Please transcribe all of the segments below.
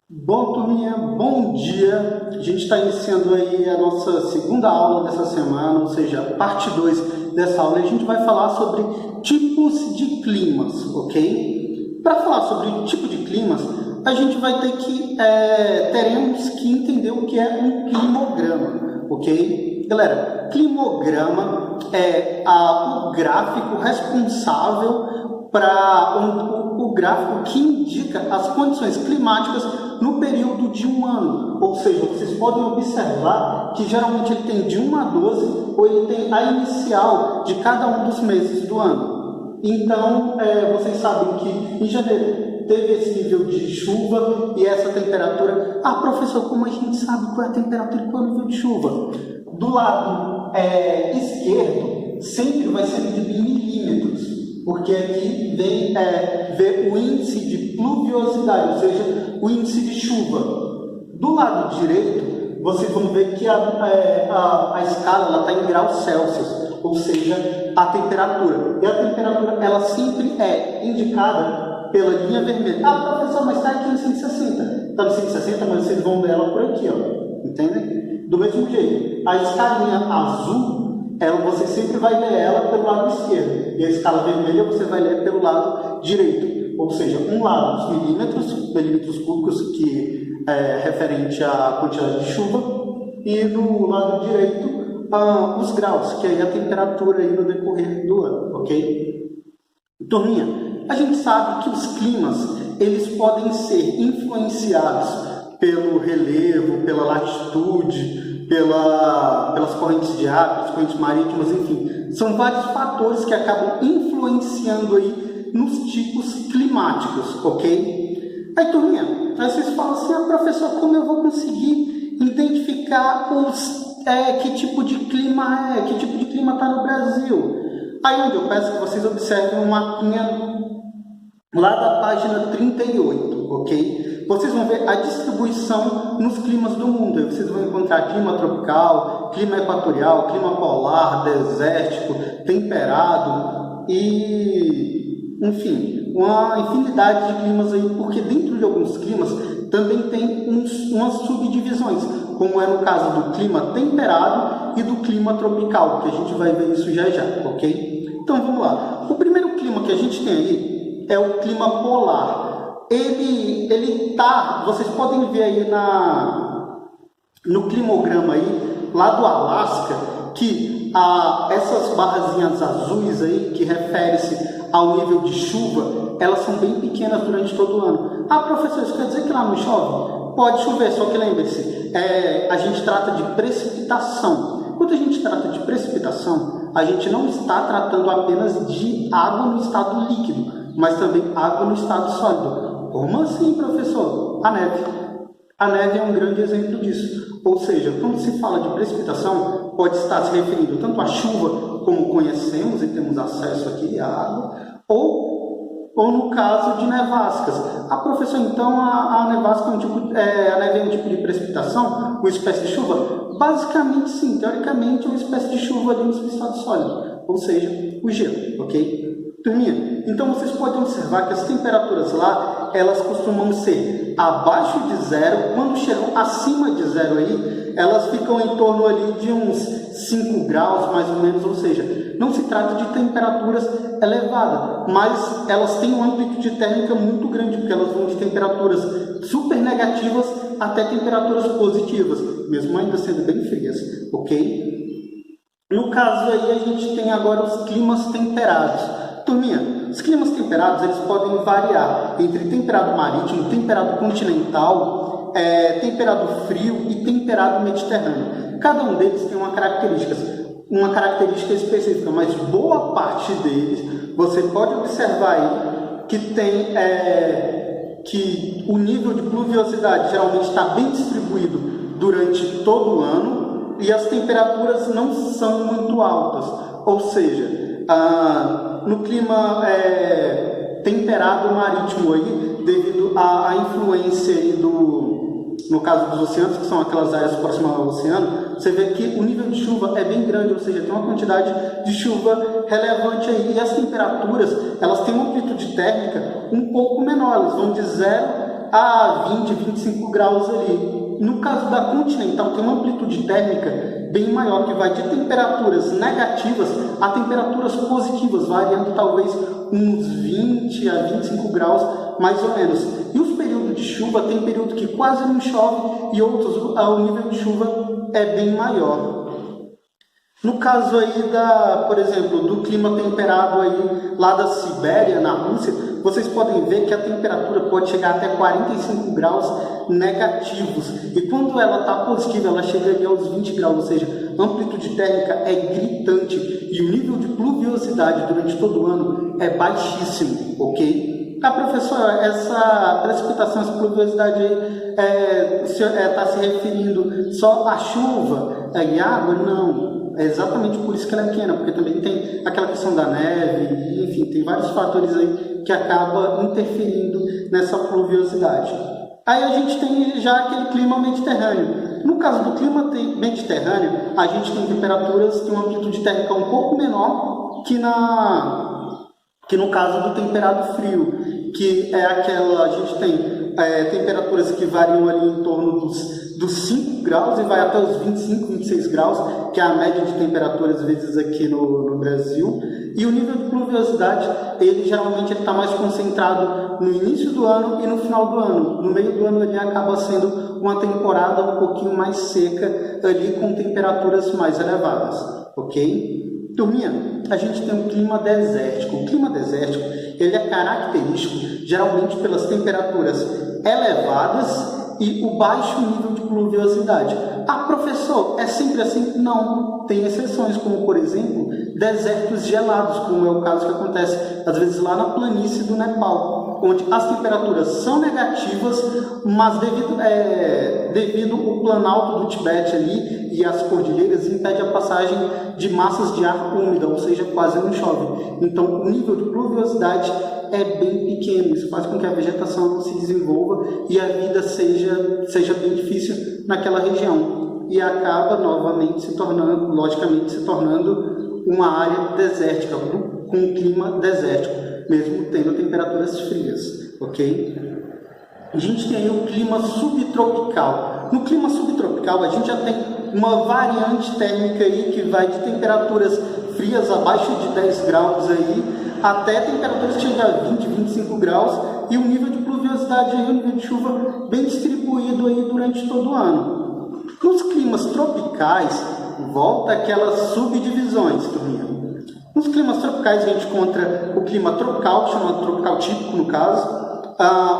Bom, turminha, bom dia. A gente está iniciando aí a nossa segunda aula dessa semana, ou seja, parte 2 dessa aula. A gente vai falar sobre tipos de climas, ok? Para falar sobre tipo de climas, a gente vai ter que, teremos que entender o que é um climograma, ok? Galera, climograma é o gráfico responsável para o gráfico que indica as condições climáticas no período de um ano. Ou seja, vocês podem observar que geralmente ele tem de 1 a 12 ou ele tem a inicial de cada um dos meses do ano. Então, vocês sabem que em janeiro teve esse nível de chuva e essa temperatura. Ah, professor, como a gente sabe qual é a temperatura e qual é o nível de chuva? Do lado esquerdo, sempre vai ser medido em milímetros, porque aqui vem ver o índice de pluviosidade, ou seja, o índice de chuva. Do lado direito, vocês vão ver que a escala está em graus Celsius, ou seja, a temperatura. E a temperatura ela sempre é indicada pela linha vermelha. Ah, professor, mas está aqui no 160. Está no 160, mas vocês vão ver ela por aqui, ó. Entendem? Do mesmo jeito, a escalinha azul, você sempre vai ler ela pelo lado esquerdo, e a escala vermelha você vai ler pelo lado direito, ou seja, um lado os milímetros cúbicos, que é referente à quantidade de chuva, e no lado direito os graus, que é a temperatura aí no decorrer do ano, ok? Turminha, a gente sabe que os climas eles podem ser influenciados pelo relevo, pela latitude, pelas correntes de ar, pelas correntes marítimas, enfim. São vários fatores que acabam influenciando aí nos tipos climáticos, ok? Aí, turminha, vocês falam assim, professor, como eu vou conseguir identificar que tipo de clima que tipo de clima está no Brasil? Aí onde eu peço que vocês observem uma mapinha lá da página 38, ok? Vocês vão ver a distribuição nos climas do mundo. Aí vocês vão encontrar clima tropical, clima equatorial, clima polar, desértico, temperado e, enfim, uma infinidade de climas aí, porque dentro de alguns climas também tem umas subdivisões, como é no caso do clima temperado e do clima tropical, que a gente vai ver isso já já, ok? Então vamos lá. O primeiro clima que a gente tem aí é o clima polar. Ele tá, vocês podem ver aí no climograma aí, lá do Alasca, que essas barrazinhas azuis aí, que refere-se ao nível de chuva, elas são bem pequenas durante todo o ano. Ah, professor, isso quer dizer que lá não chove? Pode chover, só que lembre-se, a gente trata de precipitação. Quando a gente trata de precipitação, a gente não está tratando apenas de água no estado líquido, mas também água no estado sólido. Como assim, professor? A neve. A neve é um grande exemplo disso. Ou seja, quando se fala de precipitação, pode estar se referindo tanto à chuva, como conhecemos e temos acesso aqui à água, ou no caso de nevascas. Ah, professor, então a nevasca a neve é um tipo de precipitação, uma espécie de chuva? Basicamente, sim. Teoricamente, é uma espécie de chuva ali no estado sólido, ou seja, o gelo, ok? Turminha, então vocês podem observar que as temperaturas lá, elas costumam ser abaixo de zero. Quando chegam acima de zero aí, elas ficam em torno ali de uns 5 graus, mais ou menos, ou seja, não se trata de temperaturas elevadas, mas elas têm uma amplitude térmica muito grande, porque elas vão de temperaturas super negativas até temperaturas positivas, mesmo ainda sendo bem frias, ok? No caso aí, a gente tem agora os climas temperados. Turminha, os climas temperados eles podem variar entre temperado marítimo, temperado continental, temperado frio e temperado mediterrâneo. Cada um deles tem uma característica específica, mas boa parte deles você pode observar aí que tem que o nível de pluviosidade geralmente está bem distribuído durante todo o ano e as temperaturas não são muito altas, ou seja, no clima temperado marítimo aí, devido à influência aí no caso dos oceanos, que são aquelas áreas próximas ao oceano, você vê que o nível de chuva é bem grande, ou seja, tem uma quantidade de chuva relevante aí, e as temperaturas, elas têm uma amplitude térmica um pouco menor, elas vão de 0 a 20, 25 graus ali. No caso da continental, tem uma amplitude térmica bem maior, que vai de temperaturas negativas a temperaturas positivas, variando talvez uns 20 a 25 graus, mais ou menos. E os períodos de chuva, tem período que quase não chove e outros, o nível de chuva é bem maior. No caso aí por exemplo, do clima temperado aí lá da Sibéria, na Rússia, vocês podem ver que a temperatura pode chegar até 45 graus negativos. E quando ela está positiva, ela chega ali aos 20 graus, ou seja, a amplitude térmica é gritante e o nível de pluviosidade durante todo o ano é baixíssimo, ok? Professora, essa precipitação, essa pluviosidade aí está se referindo só à chuva e água? Não. É exatamente por isso que ela é pequena, porque também tem aquela questão da neve, enfim, tem vários fatores aí que acabam interferindo nessa pluviosidade. Aí a gente tem já aquele clima mediterrâneo. No caso do clima mediterrâneo, a gente tem temperaturas que uma amplitude térmica um pouco menor que no caso do temperado frio, que é aquela, a gente tem temperaturas que variam ali em torno dos 5 graus e vai até os 25, 26 graus, que é a média de temperaturas às vezes aqui no Brasil. E o nível de pluviosidade, ele geralmente está mais concentrado no início do ano e no final do ano. No meio do ano ele acaba sendo uma temporada um pouquinho mais seca, ali com temperaturas mais elevadas, ok? Turminha, a gente tem um clima desértico. O clima desértico, ele é característico geralmente pelas temperaturas elevadas e o baixo nível de pluviosidade. Professor, é sempre assim? Não. Tem exceções, como por exemplo, desertos gelados, como é o caso que acontece às vezes lá na planície do Nepal, onde as temperaturas são negativas, mas devido ao planalto do Tibete ali e as cordilheiras impede a passagem de massas de ar úmida, ou seja, quase não chove. Então, o nível de pluviosidade é bem pequeno. Isso faz com que a vegetação não se desenvolva e a vida seja bem difícil naquela região. E acaba novamente se tornando uma área desértica, com um clima desértico, mesmo tendo temperaturas frias, ok? A gente tem aí o clima subtropical. No clima subtropical, a gente já tem uma variante térmica aí que vai de temperaturas frias abaixo de 10 graus aí, até temperaturas que chegam a 20, 25 graus, e o nível de pluviosidade aí, o nível de chuva bem distribuído aí durante todo o ano. Nos climas tropicais, volta aquelas subdivisões, turminha. Nos climas tropicais a gente encontra o clima tropical, chamado tropical típico no caso,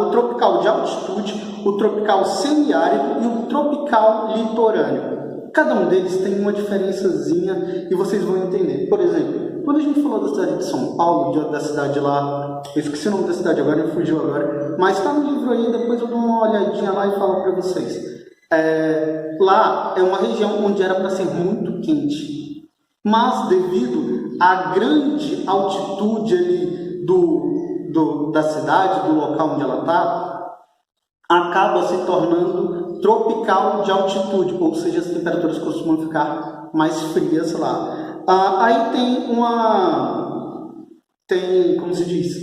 o tropical de altitude, o tropical semiárido e o tropical litorâneo. Cada um deles tem uma diferençazinha e vocês vão entender. Por exemplo, quando a gente falou da cidade de São Paulo, da cidade lá, eu esqueci o nome da cidade agora, me fugiu agora, mas está no livro aí, depois eu dou uma olhadinha lá e falo para vocês. Lá é uma região onde era para ser muito quente, mas devido à grande altitude ali da cidade, do local onde ela está, acaba se tornando tropical de altitude, ou seja, as temperaturas costumam ficar mais frias lá. Aí como se diz,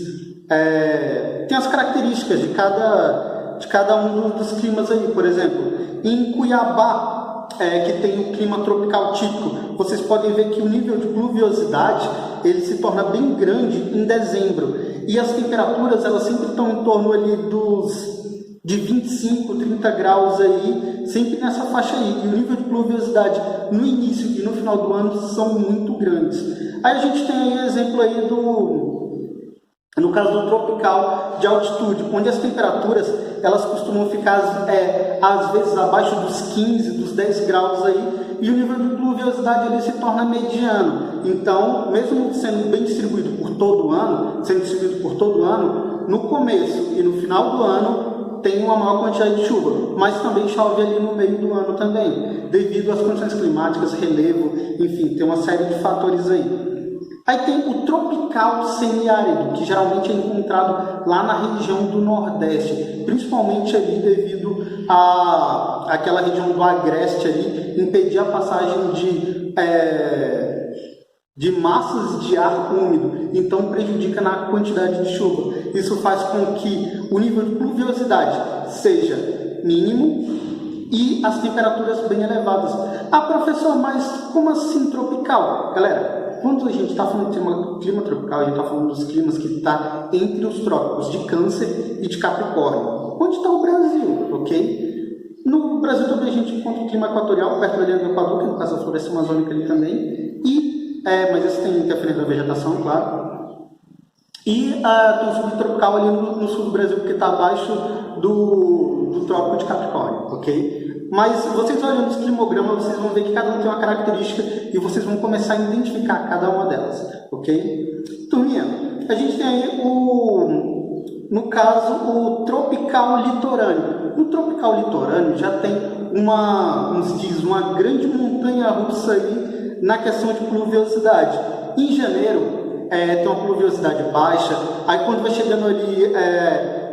tem as características de cada um dos climas aí. Por exemplo, em Cuiabá, que tem o clima tropical típico, vocês podem ver que o nível de pluviosidade ele se torna bem grande em dezembro, e as temperaturas elas sempre estão em torno ali de 25, 30 graus aí, sempre nessa faixa aí, e o nível de pluviosidade no início e no final do ano são muito grandes. Aí a gente tem aí exemplo aí no caso do tropical de altitude, onde as temperaturas elas costumam ficar às vezes abaixo dos 15, dos 10 graus aí, e o nível de pluviosidade ele se torna mediano. Então, mesmo sendo bem distribuído por todo o ano, no começo e no final do ano tem uma maior quantidade de chuva, mas também chove ali no meio do ano também, devido às condições climáticas, relevo, enfim, tem uma série de fatores aí. Aí tem o tropical semiárido, que geralmente é encontrado lá na região do Nordeste, principalmente ali devido àquela região do Agreste ali, impedir a passagem de massas de ar úmido, então prejudica na quantidade de chuva. Isso faz com que o nível de pluviosidade seja mínimo e as temperaturas bem elevadas. Ah, professor, mas como assim tropical? Galera, quando a gente está falando de clima tropical, a gente está falando dos climas que está entre os trópicos de Câncer e de Capricórnio. Onde está o Brasil, ok? No Brasil também a gente encontra o clima equatorial, perto da linha do Equador, que no caso da floresta amazônica ali também, mas esse tem interferência da vegetação, claro. E tem o subtropical ali no sul do Brasil, porque está abaixo do trópico de Capricórnio, ok? Mas vocês olhando os climogramas, vocês vão ver que cada um tem uma característica e vocês vão começar a identificar cada uma delas, ok? Turminha, a gente tem aí no caso, o tropical litorâneo. No tropical litorâneo já tem uma grande montanha russa aí na questão de pluviosidade. Em janeiro tem uma pluviosidade baixa, aí quando vai chegando ali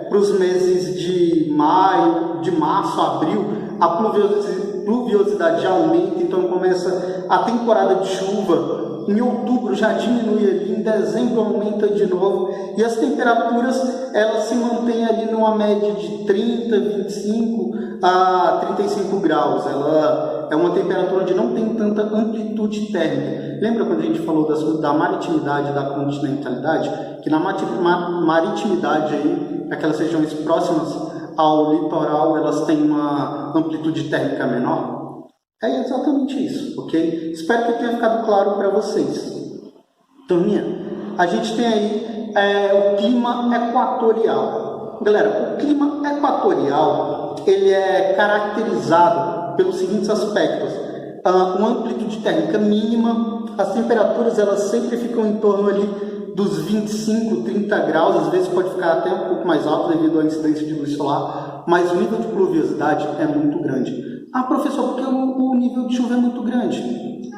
para os meses de maio, de março, abril, a pluviosidade já aumenta, então começa a temporada de chuva. Em outubro já diminui ali, em dezembro aumenta de novo, e as temperaturas elas se mantêm ali numa média de 30, 25 a 35 graus. Ela é uma temperatura onde não tem tanta amplitude térmica. Lembra quando a gente falou da maritimidade e da continentalidade? Que na maritimidade aí, aquelas regiões próximas ao litoral, elas têm uma amplitude térmica menor? É exatamente isso, ok? Espero que tenha ficado claro para vocês. Turminha, a gente tem aí o clima equatorial. Galera, o clima equatorial, ele é caracterizado pelos seguintes aspectos. Uma amplitude térmica mínima, as temperaturas elas sempre ficam em torno ali dos 25, 30 graus, às vezes pode ficar até um pouco mais alto devido à incidência de luz solar, mas o nível de pluviosidade é muito grande. Ah, professor, porque o nível de chuva é muito grande?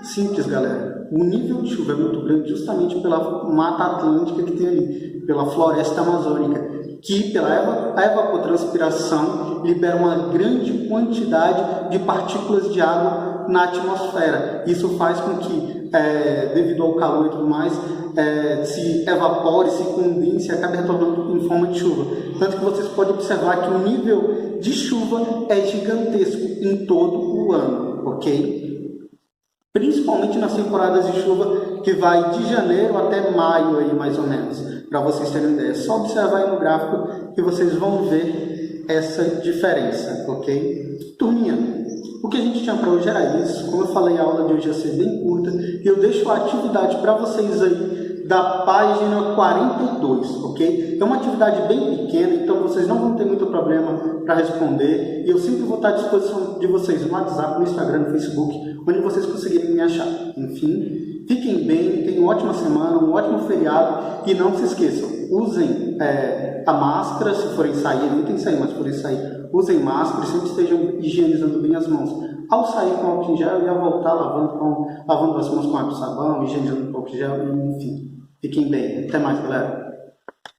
Simples, galera. O nível de chuva é muito grande justamente pela mata atlântica que tem ali, pela floresta amazônica, que pela evapotranspiração libera uma grande quantidade de partículas de água na atmosfera. Isso faz com que, devido ao calor e tudo mais, se evapore, se condense e acabe retornando em forma de chuva. Tanto que vocês podem observar que o nível de chuva é gigantesco em todo o ano, ok? Principalmente nas temporadas de chuva que vai de janeiro até maio aí mais ou menos, para vocês terem ideia. É só observar aí no gráfico que vocês vão ver essa diferença, ok? Turminha, o que a gente tinha para hoje era isso. Como eu falei, a aula de hoje ia ser bem curta e eu deixo a atividade para vocês aí da página 42, ok? É uma atividade bem pequena, então vocês não vão ter muito problema para responder e eu sempre vou estar à disposição de vocês no WhatsApp, no Instagram, no Facebook, onde vocês conseguirem me achar. Enfim, fiquem bem, tenham uma ótima semana, um ótimo feriado e não se esqueçam, usem a máscara se forem sair, nem tem que sair, mas se forem sair, usem máscara e sempre estejam higienizando bem as mãos. Ao sair com álcool em gel e ao voltar lavando as mãos com água e sabão, higienizando com álcool em gel, enfim. Fiquem bem. Até mais, galera.